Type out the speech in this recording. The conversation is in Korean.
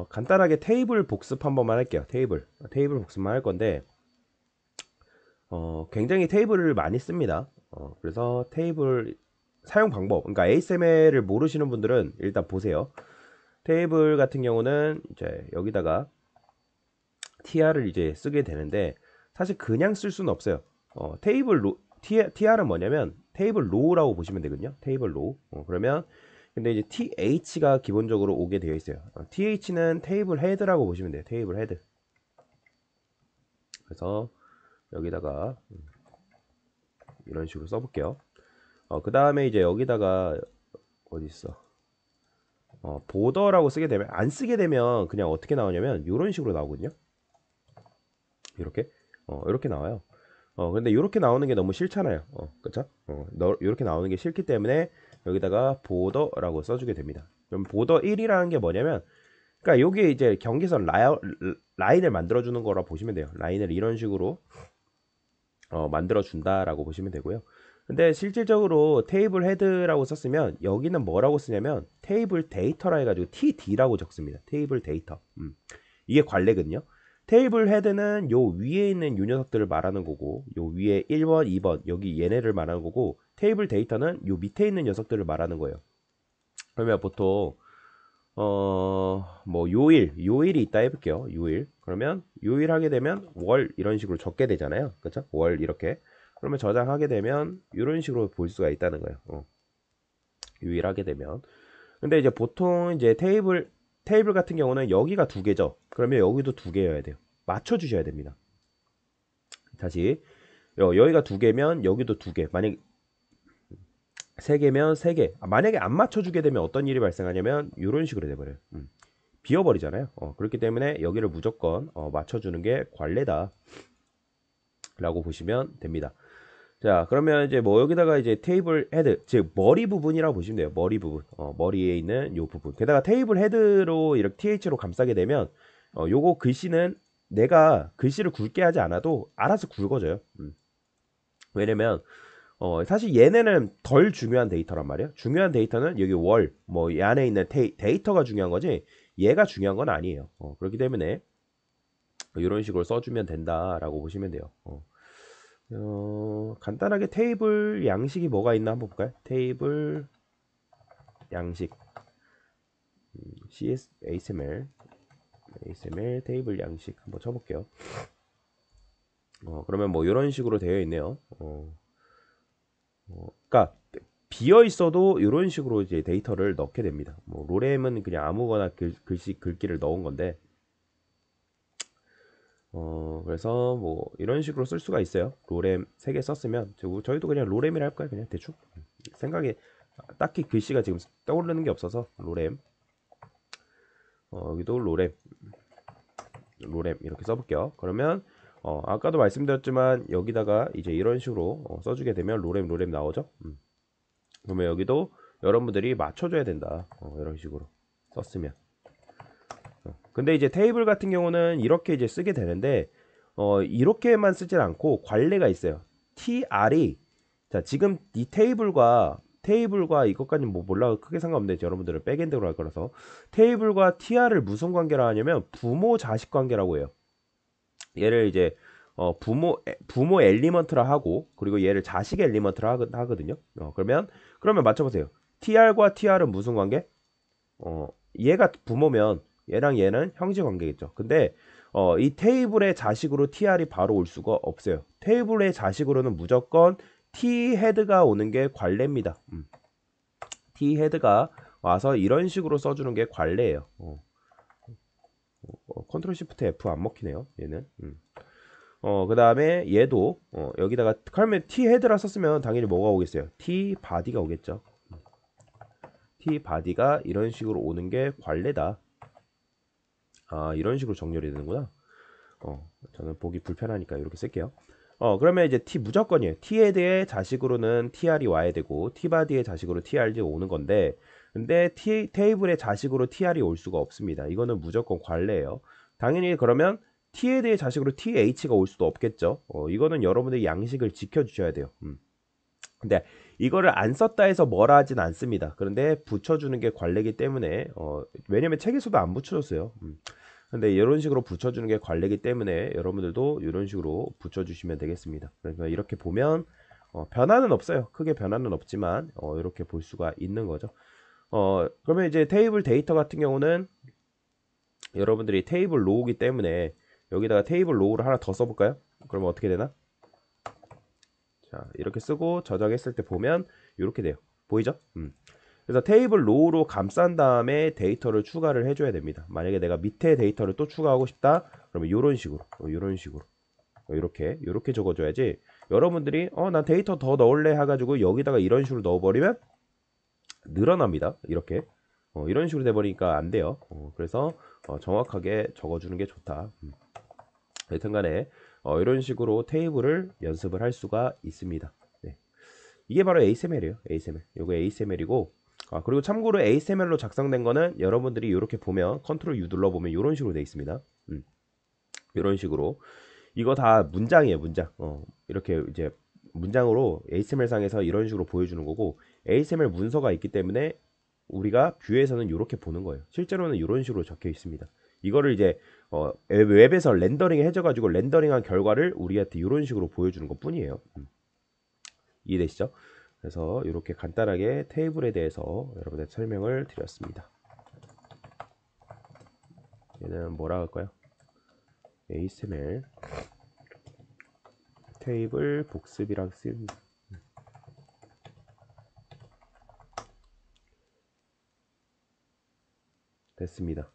간단하게 테이블 복습 한 번만 할게요. 테이블 복습만 할 건데, 굉장히 테이블을 많이 씁니다. 그래서 테이블 사용 방법, 그러니까 ASML을 모르시는 분들은 일단 보세요. 테이블 같은 경우는 이제 여기다가 tr을 이제 쓰게 되는데, 사실 그냥 쓸 수는 없어요. 테이블 로 tr은 뭐냐면 테이블 로우라고 보시면 되거든요. 테이블 로우. 그러면 근데 이제 th가 기본적으로 오게 되어 있어요. th는 테이블 헤드라고 보시면 돼요. 테이블 헤드. 그래서 여기다가 이런 식으로 써볼게요. 그 다음에 이제 여기다가 어디 있어? 보더라고 쓰게 되면, 안 쓰게 되면 그냥 어떻게 나오냐면 이런 식으로 나오거든요. 이렇게 이렇게 나와요. 근데 이렇게 나오는 게 너무 싫잖아요. 그쵸? 이렇게 나오는 게 싫기 때문에 여기다가 보더라고 써주게 됩니다. 그럼 보더 1이라는 게 뭐냐면, 그러니까 여기 이제 경계선 라인을 만들어주는 거라 보시면 돼요. 라인을 이런 식으로 만들어준다라고 보시면 되고요. 근데 실질적으로 테이블 헤드라고 썼으면 여기는 뭐라고 쓰냐면 테이블 데이터라 해가지고 TD라고 적습니다. 테이블 데이터. 이게 관례거든요. 테이블 헤드는 요 위에 있는 요 녀석들을 말하는 거고, 요 위에 1번, 2번 여기 얘네를 말하는 거고, 테이블 데이터는 요 밑에 있는 녀석들을 말하는 거예요. 그러면 보통 뭐 요일이 있다 해볼게요. 요일. 그러면 요일 하게 되면 월 이런 식으로 적게 되잖아요. 그쵸? 월 이렇게. 그러면 저장하게 되면 이런 식으로 볼 수가 있다는 거예요. 요일 하게 되면. 근데 이제 보통 이제 테이블 같은 경우는 여기가 두 개죠. 그러면 여기도 두 개여야 돼요. 맞춰 주셔야 됩니다. 다시 여기가 두 개면 여기도 두 개. 만약 세 개면 세 개. 만약에 안 맞춰 주게 되면 어떤 일이 발생하냐면 이런 식으로 돼 버려요. 비워버리잖아요. 그렇기 때문에 여기를 무조건 맞춰주는 게 관례다 라고 보시면 됩니다. 자, 그러면 이제 뭐 여기다가 이제 테이블 헤드, 즉 머리 부분이라고 보시면 돼요. 머리 부분, 머리에 있는 요 부분. 게다가 테이블 헤드로 이렇게 th로 감싸게 되면 요거 글씨는 내가 글씨를 굵게 하지 않아도 알아서 굵어져요. 왜냐면 사실 얘네는 덜 중요한 데이터란 말이에요. 중요한 데이터는 여기 월, 뭐 이 안에 있는 데이터가 중요한 거지 얘가 중요한 건 아니에요. 그렇기 때문에 이런 식으로 써주면 된다라고 보시면 돼요. 간단하게 테이블 양식이 뭐가 있나 한번 볼까요? 테이블 양식 CS ASML 테이블 양식 한번 쳐볼게요. 그러면 뭐 이런 식으로 되어 있네요. 그러니까 비어 있어도 이런 식으로 이제 데이터를 넣게 됩니다. 뭐 로렘은 그냥 아무거나 글씨 글귀를 넣은 건데, 그래서 뭐 이런 식으로 쓸 수가 있어요. 로렘 3개 썼으면 저희도 그냥 로렘이라 할까요? 그냥 대충 생각에 딱히 글씨가 지금 떠오르는 게 없어서 로렘. 여기도 로렘 이렇게 써볼게요. 그러면 아까도 말씀드렸지만 여기다가 이제 이런 식으로 써주게 되면 로렘 나오죠. 그러면 여기도 여러분들이 맞춰줘야 된다. 이런 식으로 썼으면. 근데 이제 테이블 같은 경우는 이렇게 이제 쓰게 되는데, 이렇게만 쓰질 않고 관례가 있어요. tr이, 자, 지금 이 테이블과 이것까지는 뭐 몰라 크게 상관없는데 여러분들은 백엔드로 할 거라서, 테이블과 tr을 무슨 관계라 하냐면 부모 자식 관계라고 해요. 얘를 이제 부모 엘리먼트라 하고, 그리고 얘를 자식 엘리먼트라 하거든요. 그러면 맞춰보세요. tr과 tr은 무슨 관계? 얘가 부모면 얘랑 얘는 형제 관계겠죠. 근데 이 테이블의 자식으로 tr이 바로 올 수가 없어요. 테이블의 자식으로는 무조건 t 헤드가 오는 게 관례입니다. t 헤드가 와서 이런 식으로 써주는 게 관례예요. 컨트롤 시프트 F 안 먹히네요. 얘는. 그 다음에 얘도 여기다가 그러면 t 헤드라 썼으면 당연히 뭐가 오겠어요? t 바디가 오겠죠. t 바디가 이런 식으로 오는 게 관례다. 아, 이런 식으로 정렬이 되는구나. 저는 보기 불편하니까 이렇게 쓸게요. 그러면 이제 t 무조건이에요. t헤드의 자식으로는 tr이 와야 되고 t바디의 자식으로 tr이 오는 건데, 근데 테이블의 자식으로 tr이 올 수가 없습니다. 이거는 무조건 관례예요. 당연히 그러면 t헤드의 자식으로 th가 올 수도 없겠죠. 이거는 여러분들이 양식을 지켜주셔야 돼요. 근데 이거를 안 썼다 해서 뭐라 하진 않습니다. 그런데 붙여주는 게 관례이기 때문에 왜냐면 책에서도 안 붙여줬어요. 근데 이런 식으로 붙여주는 게 관례이기 때문에 여러분들도 이런 식으로 붙여주시면 되겠습니다. 그러니까 이렇게 보면 변화는 없어요. 크게 변화는 없지만 이렇게 볼 수가 있는 거죠. 그러면 이제 테이블 데이터 같은 경우는 여러분들이 테이블 로우기 때문에 여기다가 테이블 로우를 하나 더 써볼까요? 그러면 어떻게 되나? 자, 이렇게 쓰고 저장했을 때 보면 이렇게 돼요. 보이죠? 그래서 테이블 로우로 감싼 다음에 데이터를 추가를 해줘야 됩니다. 만약에 내가 밑에 데이터를 또 추가하고 싶다, 그러면 이런 식으로, 이런 식으로, 이렇게 적어줘야지. 여러분들이 난 데이터 더 넣을래 해가지고 여기다가 이런 식으로 넣어버리면 늘어납니다. 이렇게 이런 식으로 돼버리니까 안 돼요. 그래서 정확하게 적어주는 게 좋다. 여튼간에 이런 식으로 테이블을 연습을 할 수가 있습니다. 네. 이게 바로 ASML이에요. ASML. 이거 ASML이고 그리고 참고로 ASML로 작성된 거는 여러분들이 이렇게 보면 컨트롤 U 눌러보면 이런 식으로 되어 있습니다. 이런 식으로 이거 다 문장이에요. 문장. 이렇게 이제 문장으로 ASML 상에서 이런 식으로 보여주는 거고 ASML 문서가 있기 때문에 우리가 뷰에서는 이렇게 보는 거예요. 실제로는 이런 식으로 적혀 있습니다. 이거를 이제 웹에서 렌더링 해줘가지고 렌더링한 결과를 우리한테 이런 식으로 보여주는 것 뿐이에요. 이해되시죠? 그래서 이렇게 간단하게 테이블에 대해서 여러분들 설명을 드렸습니다. 얘는 뭐라 할까요? ASML 테이블 복습이랑 쓴 됐습니다.